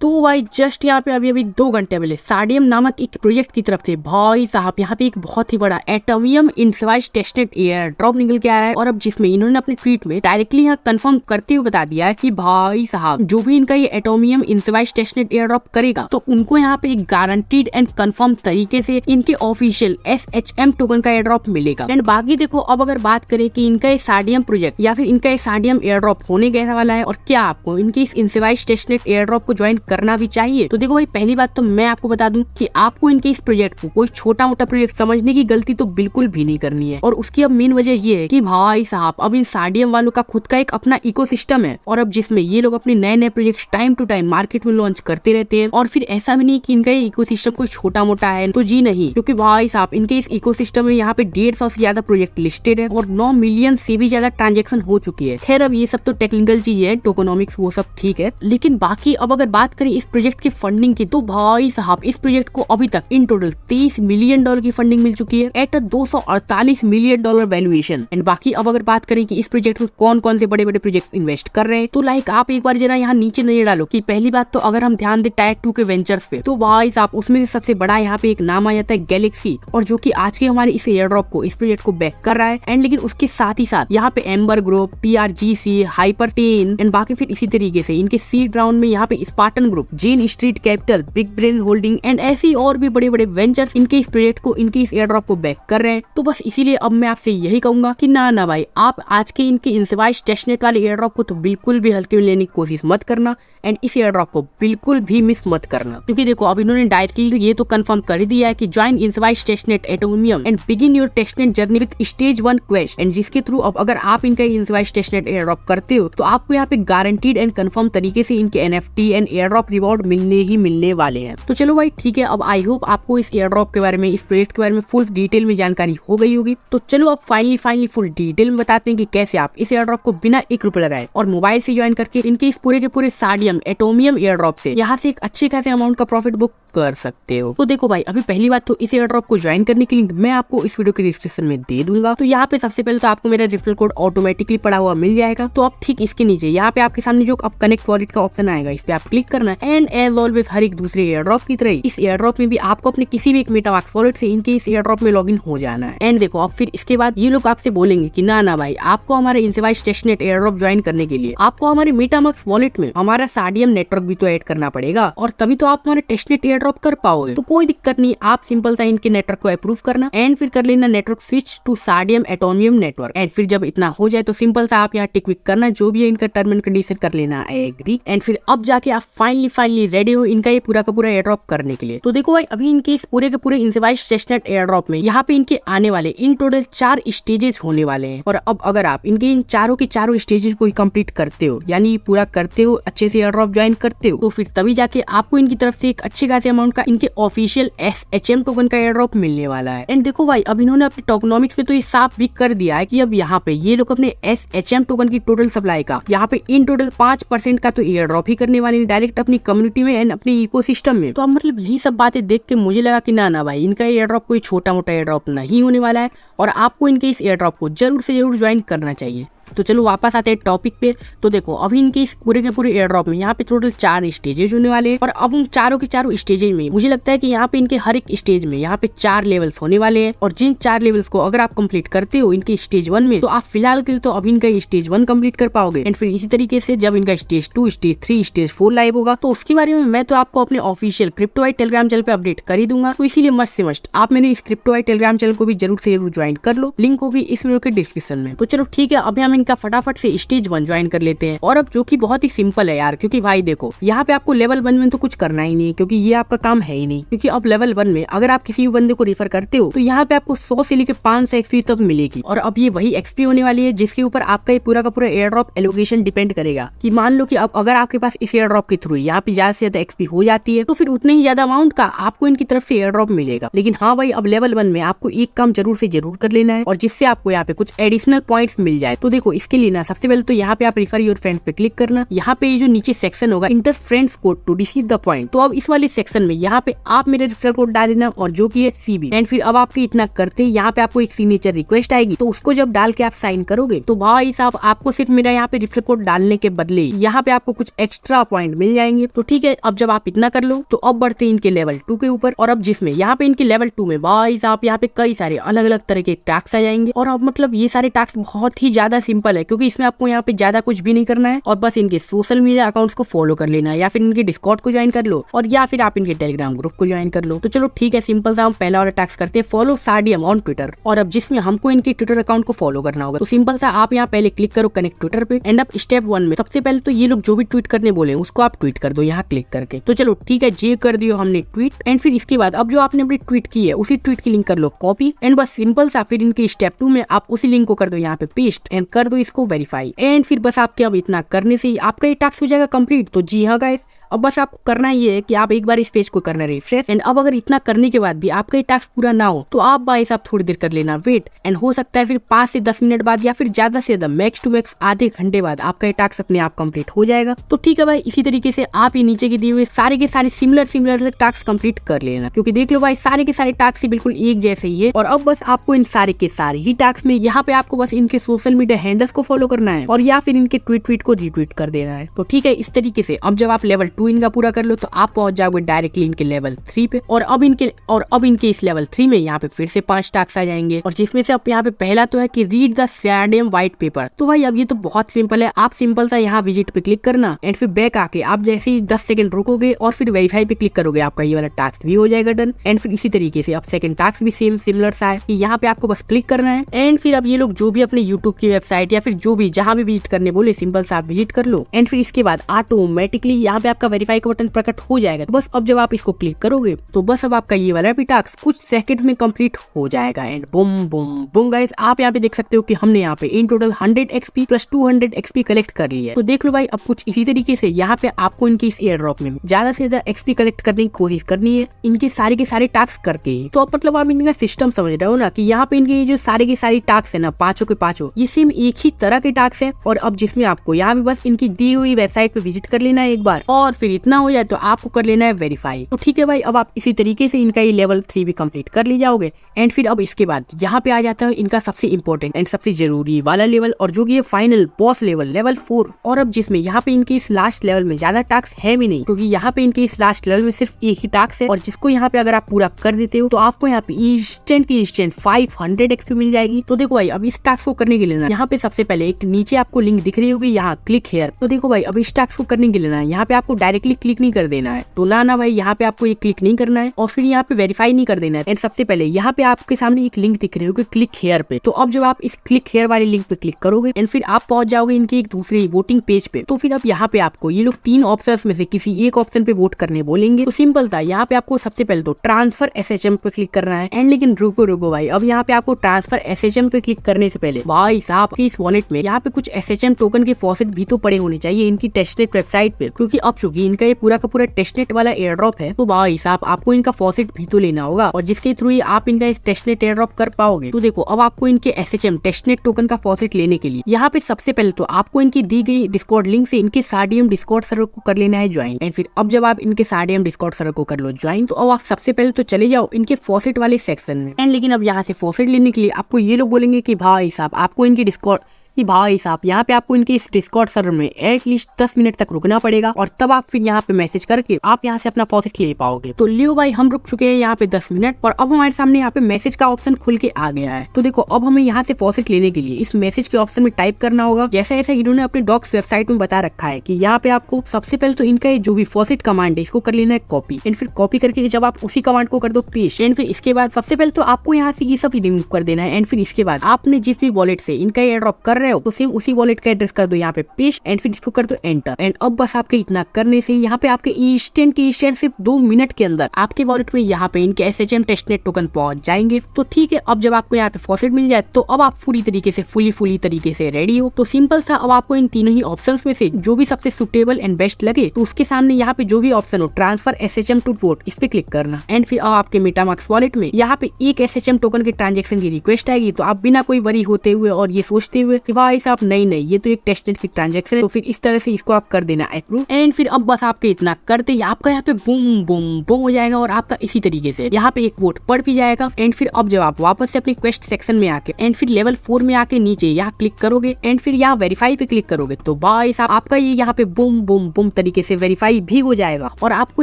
तो भाई जस्ट यहाँ पे अभी 2 घंटे पहले साडियम नामक एक प्रोजेक्ट की तरफ से भाई साहब यहाँ पे एक बहुत ही बड़ा एटोमियम इंसिवाइज टेस्टेड एयर ड्रॉप निकल के आ रहा है। और अब जिसमें इन्होंने अपने ट्वीट में डायरेक्टली यहाँ कंफर्म करते हुए बता दिया है कि भाई साहब जो भी इनका ये एटोमियम इंसिवाइज टेस्टेड एयर ड्रॉप करेगा तो उनको यहाँ पे एक गारंटीड एंड कंफर्म तरीके से इनके ऑफिशियल SHM टोकन का एयर ड्रॉप मिलेगा। एंड बाकी देखो, अब अगर बात करें कि इनका ये साडियम प्रोजेक्ट या फिर इनका ये साडियम एयर ड्रॉप होने कैसा वाला है और क्या आपको इनके इस इंसिवाइज टेस्टेड एयर ड्रॉप को ज्वाइन करना भी चाहिए, तो देखो भाई पहली बात तो मैं आपको बता दूं कि आपको इनके इस प्रोजेक्ट को कोई छोटा मोटा प्रोजेक्ट समझने की गलती तो बिल्कुल भी नहीं करनी है। और उसकी अब मेन वजह ये है कि भाई साहब अब इन साडियम वालों का खुद का एक अपना इकोसिस्टम है और अब जिसमें ये लोग अपने नए नए project time to time market में लॉन्च करते रहते हैं। और फिर ऐसा भी नहीं कि इनका ये इकोसिस्टम कोई छोटा मोटा है, तो जी नहीं, क्योंकि भाई साहब इनके इस इकोसिस्टम में यहाँ पे 150 से ज्यादा प्रोजेक्ट लिस्टेड है और 9 मिलियन से भी ज्यादा ट्रांजेक्शन हो चुकी है। खैर अब ये सब तो टेक्निकल चीज है, टोकोनॉमिक्स वो सब ठीक है, लेकिन बाकी अब अगर बात करें इस प्रोजेक्ट की फंडिंग की तो भाई साहब इस प्रोजेक्ट को अभी तक इन टोटल $23 मिलियन की फंडिंग मिल चुकी है एट $248 मिलियन वैल्यूएशन। एंड बाकी अब अगर बात करें कि इस प्रोजेक्ट में कौन कौन से बड़े बड़े प्रोजेक्ट इन्वेस्ट कर रहे हैं, तो लाइक आप एक बार जरा यहाँ नीचे नजर डालो कि पहली बात तो अगर हम ध्यान दें टायर 2 के वेंचर्स पे, तो भाई साहब उसमें से सबसे बड़ा यहाँ पे एक नाम आ जाता है गैलेक्सी, और जो कि आज के हमारे इस एयर ड्रॉप को, इस प्रोजेक्ट को बैक कर रहा है। एंड लेकिन उसके साथ ही साथ यहाँ पे एम्बर ग्रुप, TRGC, हाइपरटेन एंड बाकी फिर इसी तरीके से इनके सीड राउंड में यहाँ पे Spartan group, Jane Street capital, big brain holding and ऐसी और भी बड़े बड़े वेंचर्स इनके इस प्रोजेक्ट को, इनके इस एयर ड्रॉप को बैक कर रहे हैं। तो बस इसीलिए अब मैं आपसे यही कहूंगा कि ना भाई आप आज के इनके इंसिवाइज टेस्टनेट वाले एयर ड्रॉप को तो बिल्कुल भी हल्के में लेने की कोशिश मत करना एंड इस एयर ड्रॉप को बिल्कुल भी मिस मत करना, क्योंकि देखो अब इन्होंने डायरेक्टली ये तो कंफर्म कर ही दिया है कि ज्वाइन इंसिवाइज testnet Atomium and begin your testnet journey with stage 1 quest. And जिसके थ्रू अब अगर आप इनका इंसिवाइज टेस्टनेट एयर ड्रॉप करते हो तो आपको यहाँ पे गारंटीड एंड कंफर्म तरीके से इनके NFT and air drop reward मिलने वाले हैं। तो चलो भाई ठीक है, अब आई होप आपको इस एयर ड्रॉप के बारे में, इस प्रोजेक्ट के बारे में फुल डिटेल में जानकारी हो गई होगी। तो चलो अब फाइनली फुल डिटेल में बताते हैं कि कैसे आप इस एयर ड्रॉप को बिना ₹1 लगाए और मोबाइल से ज्वाइन करके इनके इस पूरे के पूरे साडियम एटोमियम एयर ड्रॉप से यहाँ से एक अच्छे खासे अमाउंट का प्रॉफिट बुक कर सकते हो। तो देखो भाई अभी पहली बात तो इस एयर ड्रॉप को ज्वाइन करने के लिंक मैं आपको इस वीडियो के डिस्क्रिप्शन में दे दूंगा। तो यहाँ पे सबसे पहले तो आपको मेरा रेफरल कोड ऑटोमेटिकली पड़ा हुआ मिल जाएगा। तो अब ठीक इसके नीचे यहाँ पे आपके सामने जो अब कनेक्ट वॉलेट का ऑप्शन आएगा, इस पे आप क्लिक करना है। एंड एज ऑलवेज हर एक दूसरे एयर ड्रॉप की तरह इस एयर ड्रॉप में भी आपको अपने किसी भी एक मेटामास्क वॉलेट से इनके इस एयर ड्रॉप में लॉगिन हो जाना है। एंड देखो अब फिर इसके बाद ये लोग आपसे बोलेंगे कि ना भाई आपको हमारे इंसिवाइज टेस्टनेट एयर ड्रॉप ज्वाइन करने के लिए आपको हमारे मेटामास्क वॉलेट में हमारा साडियम नेटवर्क भी तो ऐड करना पड़ेगा और तभी तो आप हमारे टेस्टनेट एयर ड्रॉप कर पाओगे। तो कोई दिक्कत नहीं, आप सिंपल सा इनके नेटवर्क को अप्रूव करना एंड फिर कर लेना नेटवर्क स्विच टू साडियम एटोमियम नेटवर्क। एंड फिर जब इतना हो जाए तो सिंपल सा आप यहाँ टिक विक करना, जो भी है इनका टर्म एंड कंडीशन कर लेना एग्री। एंड फिर अब जाके आप फाइनली रेडी हो इनका ये पूरा का पूरा एयर ड्रॉप करने के लिए। तो देखो भाई अभी इनके इस पूरे के पूरे इंसिवाइज टेस्टनेट एयर ड्रॉप में यहाँ पे इनके आने वाले इन टोटल 4 स्टेजेस होने वाले हैं। और अब अगर आप इनके इन चारों के चारों स्टेजेस को कंप्लीट करते हो, यानी पूरा करते हो, अच्छे से एयर ड्रॉप ज्वाइन करते हो, तो फिर तभी जाके आपको इनकी तरफ से एक अच्छे खासे अमाउंट का इनके ऑफिशियल SHM टोकन का एयर ड्रॉप मिलने वाला है। एंड देखो भाई अब इन्होंने अपने टोकनॉमिक्स में तो ये साफ भी कर दिया है कि अब यहाँ पे ये लोग अपने SHM टोकन की टोटल सप्लाई का यहाँ पे इन टोटल 5% का तो एयर ड्रॉप ही करने वाले डायरेक्ट अपनी कम्युनिटी में एंड अपने इकोसिस्टम में। तो अब मतलब यही सब बातें देख के मुझे लगा कि ना भाई इनका एयर ड्रॉप कोई छोटा मोटा एयर ड्रॉप नहीं होने वाला है और आपको इनके इस एयर ड्रॉप को जरूर से जरूर ज्वाइन करना चाहिए। तो चलो वापस आते हैं टॉपिक पे। तो देखो अभी इनके इस पूरे के पूरे एयर ड्रॉप में यहाँ पे टोटल 4 स्टेजेस होने वाले हैं और अब उन चारों के चारों स्टेजेस में मुझे लगता है कि यहाँ पे इनके हर एक स्टेज में यहाँ पे 4 लेवल्स होने वाले हैं और जिन 4 लेवल्स को अगर आप कंप्लीट करते हो इनके स्टेज 1 में, तो आप फिलहाल के लिए तो अभी इनका स्टेज 1 कंप्लीट कर पाओगे। एंड फिर इसी तरीके से जब इनका स्टेज 2, स्टेज 3, स्टेज 4 लाइव होगा तो उसके बारे में मैं तो आपको अपने ऑफिशियल क्रिप्टोवाइट टेलीग्राम चैनल पे अपडेट कर ही दूंगा। तो इसीलिए मस्ट से मस्ट आप मेरे इस क्रिप्टोवाइट टेलीग्राम चैनल को भी जरूर से जरूर ज्वाइन कर लो, लिंक होगी इस वीडियो के डिस्क्रिप्शन में। तो चलो ठीक है, अभी हम इनका फटाफट से स्टेज 1 ज्वाइन कर लेते हैं। और अब जो कि बहुत ही सिंपल है यार, क्योंकि भाई देखो यहाँ पे आपको लेवल 1 में तो कुछ करना ही नहीं, क्योंकि ये आपका काम है ही नहीं। क्योंकि अब लेवल 1 में अगर आप किसी भी बंदे को रेफर करते हो तो यहाँ पे आपको 100 से लेकर 500 एक्सपी तक मिलेगी। और अब ये वही एक्सपी होने वाली है जिसके ऊपर आपका ये पूरा का पूरा एयर ड्रॉप एलोकेशन डिपेंड करेगा। कि मान लो कि अब अगर आपके पास इस एयर ड्रॉप के थ्रू यहाँ पे ज्यादा से ज्यादा एक्सपी हो जाती है तो फिर उतने ही ज्यादा अमाउंट का आपको इनकी तरफ से एयर ड्रॉप मिलेगा। लेकिन हाँ भाई अब लेवल 1 में आपको एक काम जरूर से जरूर कर लेना है और जिससे आपको यहाँ पे कुछ एडिशनल पॉइंट्स मिल जाए। तो देखो देखो इसके लिए ना सबसे पहले तो यहाँ पे आप रिफर योर फ्रेंड्स पे क्लिक करना। यहाँ पे जो नीचे सेक्शन होगा enter friends code to receive the point, तो अब इस वाले सेक्शन में यहाँ पे आप मेरे रेफरल कोड डाल देना और जो की है CB। एंड फिर अब आपके इतना करते यहाँ पे आपको एक सिग्नेचर रिक्वेस्ट आएगी, तो उसको जब डाल के आप साइन करोगे तो भाई साहब आपको सिर्फ मेरा यहाँ पे रेफरल कोड डालने के बदले यहाँ पे आपको कुछ एक्स्ट्रा पॉइंट मिल जाएंगे। तो ठीक है, अब जब आप इतना कर लो तो अब बढ़ते हैं इनके लेवल 2 के ऊपर, और अब जिसमें यहाँ पे इनके लेवल 2 में भाई साहब यहाँ पे कई सारे अलग अलग तरह के टास्क आ जाएंगे। और अब मतलब ये सारे टास्क बहुत ही ज्यादा सिंपल है, क्योंकि इसमें आपको यहाँ पे ज्यादा कुछ भी नहीं करना है और बस इनके सोशल मीडिया अकाउंट्स को फॉलो कर लेना है, या फिर इनके डिस्कॉर्ड को ज्वाइन कर लो, और या फिर आप इनके टेलीग्राम ग्रुप को ज्वाइन कर लो। तो चलो ठीक है, सिंपल सा हम पहला वाला टास्क करते हैं, फॉलो सार्डियम ऑन ट्विटर। और अब जिसमें हमको इनके ट्विटर अकाउंट को फॉलो करना होगा, तो सिंपल सा आप यहाँ पहले क्लिक करो कनेक्ट ट्विटर पे। एंड अब स्टेप 1 में सबसे पहले तो ये लोग जो भी ट्वीट करने बोले उसको आप ट्वीट कर दो यहाँ क्लिक करके। तो चलो ठीक है, जे कर दियो हमने ट्वीट। एंड फिर इसके बाद अब जो आपने अपनी ट्वीट की है उसी ट्वीट की लिंक कर लो कॉपी। एंड बस सिंपल सा फिर इनके स्टेप 2 में आप उसी लिंक को कर दो यहाँ पे पेस्ट एंड कर दो इसको वेरीफाई। एंड फिर बस आपके अब इतना करने से ही आपका ये टास्क हो जाएगा कंप्लीट। तो जी हाँ गाइस, अब बस आपको करना ये है कि आप एक बार इस पेज को करना रिफ्रेश। एंड अब अगर इतना करने के बाद भी आपका ये टास्क पूरा ना हो तो आप भाई साहब थोड़ी देर कर लेना वेट, एंड हो सकता है फिर 5 से 10 मिनट बाद या फिर ज्यादा से ज्यादा मैक्स टू मैक्स आधे घंटे बाद आपका ये टास्क अपने आप कंप्लीट हो जाएगा। तो ठीक है भाई, इसी तरीके से आप ये नीचे के दिए हुए सारे के सारे सिमिलर टास्क कंप्लीट कर लेना, क्योंकि देख लो भाई सारे के सारे टास्क बिल्कुल एक जैसे ही है। और अब बस आपको इन सारे के सारे ही टास्क में यहाँ पे आपको बस इनके सोशल मीडिया हैंडल्स को फॉलो करना है और या फिर इनके ट्वीट को रीट्वीट कर देना है। तो ठीक है, इस तरीके से अब जब आप लेवल 2 इनका पूरा कर लो तो आप पहुंच जाओगे डायरेक्टली इनके लेवल 3 पे। और अब इनके इस लेवल 3 में यहाँ पे फिर से 5 टास्क आ जाएंगे, और जिसमें से अब यहाँ पे पहला तो है कि रीड द सार्डियम व्हाइट पेपर। तो भाई अब ये तो बहुत सिंपल है, आप सिंपल सा यहाँ विजिट पे क्लिक करना एंड फिर बैक आके आप जैसे ही 10 सेकंड रुकोगे और फिर वेरीफाई पे क्लिक करोगे, आपका ये वाला टास्क भी हो जाएगा डन। एंड फिर इसी तरीके से अब सेकंड टास्क भी सिमिलर सा है कि यहाँ पे आपको बस क्लिक करना है। एंड फिर अब ये लोग जो भी अपने यूट्यूब की वेबसाइट या फिर जो भी जहाँ भी विजिट करने बोले सिंपल सा आप विजिट कर लो। एंड फिर इसके बाद ऑटोमेटिकली यहाँ पे आपका वेरीफाई का बटन प्रकट हो जाएगा। तो बस अब जब आप इसको क्लिक करोगे तो बस अब आपका ये वाला भी टास्क कुछ सेकंड में कंप्लीट हो जाएगा। And boom boom boom guys, आप यहाँ पे देख सकते हो कि हमने यहाँ पे in total 100 XP plus 200 XP collect कर लिया है। तो देख लो भाई, अब कुछ इसी तरीके से यहाँ पे आपको इनके इस एयर ड्रॉप में ज्यादा से ज्यादा XP कलेक्ट करने की कोशिश करनी है इनके सारे के सारे टास्क करके। तो अब मतलब आप इनका सिस्टम समझ रहे हो ना कि यहाँ पे इनके जो सारे के सारे टास्क है ना, पांचों के पांचों ये सेम एक ही तरह के टास्क है। और अब जिसमें आपको यहाँ पे बस इनकी दी हुई वेबसाइट पे विजिट कर लेना है एक बार, और फिर इतना हो जाए तो आपको कर लेना है वेरीफाई। तो ठीक है भाई, अब आप इसी तरीके से इनका ये लेवल 3 भी कंप्लीट कर ले जाओगे। एंड फिर अब इसके बाद यहाँ पे आ जाता है इनका सबसे इंपॉर्टेंट एंड सबसे जरूरी वाला लेवल, और जो कि ये फाइनल बॉस लेवल 4। और अब जिसमें यहाँ पे इनके इस लास्ट लेवल में ज्यादा टास्क है भी नहीं, क्योंकि यहाँ पे इनके इस लास्ट लेवल में सिर्फ एक ही टास्क है, और जिसको यहाँ पे अगर आप पूरा कर देते हो तो आपको यहाँ पे इंस्टेंट 500 XP मिल जाएगी। तो देखो भाई, अब इस टास्क को करने के लिए ना यहाँ पे सबसे पहले एक नीचे आपको लिंक दिख रही होगी, यहाँ क्लिक हेयर। तो देखो भाई, अब इस टास्क को करने के लिए ना यहाँ पे आपको डायरेक्टली क्लिक नहीं कर देना है। तो ना भाई, यहाँ पे आपको ये क्लिक नहीं करना है और फिर यहाँ पे वेरीफाई नहीं कर देना है। एंड सबसे पहले यहाँ पे आपके सामने एक लिंक दिख रही होगी क्लिक हेयर पे। तो अब जब आप इस क्लिक हेयर वाले लिंक पे क्लिक करोगे एंड फिर आप पहुंच जाओगे इनके एक दूसरे वोटिंग पेज पे। तो फिर अब यहाँ पे आपको ये लोग 3 ऑप्शंस में से किसी एक ऑप्शन पे वोट करने बोलेंगे। तो सिंपल था, यहाँ पे आपको सबसे पहले तो ट्रांसफर SHM पे क्लिक करना है। एंड लेकिन रुको भाई, अब यहाँ पे आपको ट्रांसफर SHM पे क्लिक करने से पहले भाई साहब की इस वॉलेट में यहाँ पे कुछ SHM टोकन के फॉसेट भी तो पड़े होने चाहिए इनकी टेस्टनेट वेबसाइट पे, क्योंकि अब चूंकि इनका ये पूरा का पूरा टेस्टनेट वाला एयर ड्रॉप है तो भाई साहब आपको इनका फॉसेट भी तो लेना होगा, और जिसके थ्रू ही आप इनका इस टेस्टनेट एयर ड्रॉप कर पाओगे। तो देखो, अब आपको इनके SHM टेस्टनेट टोकन का फॉसेट लेने के लिए यहाँ पे सबसे पहले तो आपको इनकी दी गई डिस्कॉर्ड लिंक से इनके सार्डियम डिस्कॉर्ड सर्वर को कर लेना है ज्वाइन। एंड फिर अब जब आप इनके सार्डियम डिस्कॉर्ड सर्वर को कर लो ज्वाइन, तो अब आप सबसे पहले तो चले जाओ इनके फॉसेट वाले सेक्शन में। एंड लेकिन अब यहाँ से फॉसेट लेने के लिए आपको ये लोग बोलेंगे कि भाई साहब आपको इनकी डिस्कॉर्ड कि भाई साहब यहाँ पे आपको इनके इस डिस्कॉर्ड सर्वर में एटलीस्ट 10 मिनट तक रुकना पड़ेगा, और तब आप फिर यहाँ पे मैसेज करके आप यहाँ से अपना फॉसेट ले पाओगे। तो लियो भाई, हम रुक चुके हैं यहाँ पे 10 मिनट और अब हमारे सामने यहाँ पे मैसेज का ऑप्शन खुल के आ गया है। तो देखो, अब हमें यहाँ से फॉसेट लेने के लिए इस मैसेज के ऑप्शन में टाइप करना होगा, जैसा ऐसा इन्होंने अपने डॉक्स वेबसाइट में बता रखा है कि यहाँ पे आपको सबसे पहले तो इनका जो भी फॉसेट कमांड है इसको कर लेना है कॉपी। एंड फिर कॉपी करके जब आप उसी कमांड को कर दो पेस्ट, एंड फिर इसके बाद सबसे पहले तो आपको यहाँ से ये सब रिमूव कर देना है। एंड फिर इसके बाद आपने जिस भी वॉलेट से इनका एयर ड्रॉप कर रहे हो तो सेम उसी वॉलेट का एड्रेस कर दो यहाँ पे पेस्ट, एंड फिर इसको कर दो एंटर। एंड अब बस आपके इतना करने से यहाँ पे आपके इंस्टेंट सिर्फ 2 मिनट के अंदर आपके वॉलेट में यहाँ पे इनके SHM टेस्टनेट टोकन पहुंच जाएंगे। तो ठीक है, अब जब आपको यहाँ पे फॉसेट मिल जाए तो अब आप पूरी तरीके से फुली तरीके से रेडी हो। तो सिंपल था, अब आपको इन तीनों ही ऑप्शंस में से जो भी सबसे सुटेबल एंड बेस्ट लगे तो उसके सामने यहाँ पे जो भी ऑप्शन हो ट्रांसफर SHM टू वोट, इस पे क्लिक करना। एंड फिर अब आपके मेटामास्क वॉलेट में यहाँ पे एक SHM टोकन के ट्रांजेक्शन की रिक्वेस्ट आएगी। तो आप बिना कोई वरी होते हुए और ये सोचते हुए कि भाई साहब नहीं ये तो एक टेस्टनेट की ट्रांजेक्शन है, तो फिर इस तरह से इसको आप कर देना अप्रूव। एंड फिर अब बस आपके इतना करते ही आपका यहाँ पे बूम बूम बूम हो जाएगा और आपका इसी तरीके से यहाँ पे एक वोट पड़ भी जाएगा। एंड फिर अब जब आप वापस से अपने क्वेस्ट सेक्शन में आके एंड फिर लेवल 4 में आके नीचे यहाँ क्लिक करोगे एंड फिर यहाँ वेरीफाई पे क्लिक करोगे तो भाई साहब आपका ये यहाँ पे बूम बूम बूम तरीके से वेरीफाई भी हो जाएगा और आपको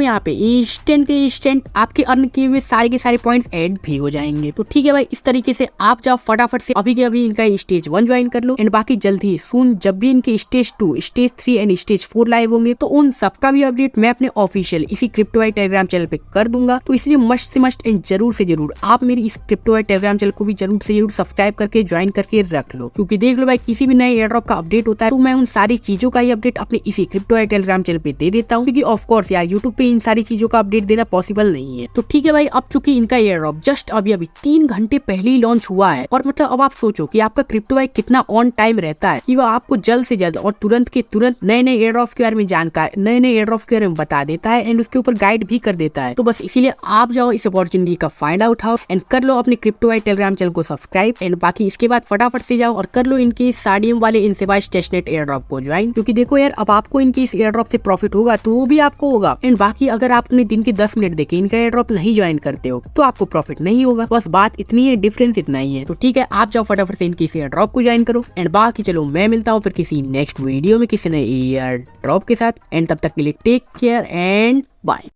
यहाँ पे इंस्टेंट के इंस्टेंट आपके अर्न किए हुए सारे के सारे पॉइंट्स ऐड भी हो जाएंगे। तो ठीक है भाई, इस तरीके से आप जाओ फटाफट से अभी के अभी इनका स्टेज 1 ज्वाइन कर लो। एंड बाकी जल्द ही सून जब भी इनके stage 2, stage 3 and stage 4 live होंगे तो उन सबका भी अपडेट मैं अपने ऑफिशियल इसी क्रिप्टोवाई टेलीग्राम चैनल पे कर दूंगा। तो इसलिए मस्ट से मस्ट एंड जरूर से जरूर आप मेरी इस क्रिप्टोवाई टेलीग्राम चैनल को भी जरूर से जरूर सब्सक्राइब करके ज्वाइन करके रख लो, क्योंकि देख लो भाई किसी भी नए एयर ड्रॉप का अपडेट होता है तो मैं उन सारी चीजों का ही अपडेट अपने इसी क्रिप्टोवाई टेलीग्राम चैनल पे दे देता हूँ, क्योंकि ऑफ कोर्स यार यूट्यूब पे इन सारी चीजों का अपडेट देना पॉसिबल नहीं है। तो ठीक है भाई, अब चूंकि इनका एयर ड्रॉप जस्ट अभी 3 घंटे पहले ही लॉन्च हुआ है और मतलब अब आप सोचो कि आपका क्रिप्टोवाई कितना ऑन टाइम रहता है कि वो आपको जल्द से जल्द और तुरंत के तुरंत नए नए एयर ड्रॉप के बारे में जानकारी, नए नए एयर ड्रॉप के बारे में बता देता है एंड उसके ऊपर गाइड भी कर देता है। तो बस इसीलिए आप जाओ इस अपॉर्चुनिटी का फायदा उठाओ एंड कर लो अपने क्रिप्टोवाई टेलीग्राम चैनल को सब्सक्राइब। एंड बाकी इसके बाद फटाफट से जाओ और कर लो इनके साडियम वाले इंसेवाइज टेस्टनेट एयर ड्रॉप को ज्वाइन, क्योंकि देखो यार अब आपको इनके इस एयर ड्रॉप से प्रॉफिट होगा तो वो भी आपको होगा। एंड बाकी अगर आप अपने दिन के 10 मिनट देके इनका एयर ड्रॉप नहीं ज्वाइन करते हो तो आपको प्रॉफिट नहीं होगा। बस बात इतनी है, डिफरेंस इतना ही है। तो ठीक है, आप जाओ फटाफट से इनके इस एयर ड्रॉप को ज्वाइन करो। एंड बाकी चलो मैं मिलता हूँ फिर किसी नेक्स्ट वीडियो में किसी नए एयर ड्रॉप के साथ। एंड तब तक के लिए टेक केयर एंड बाय।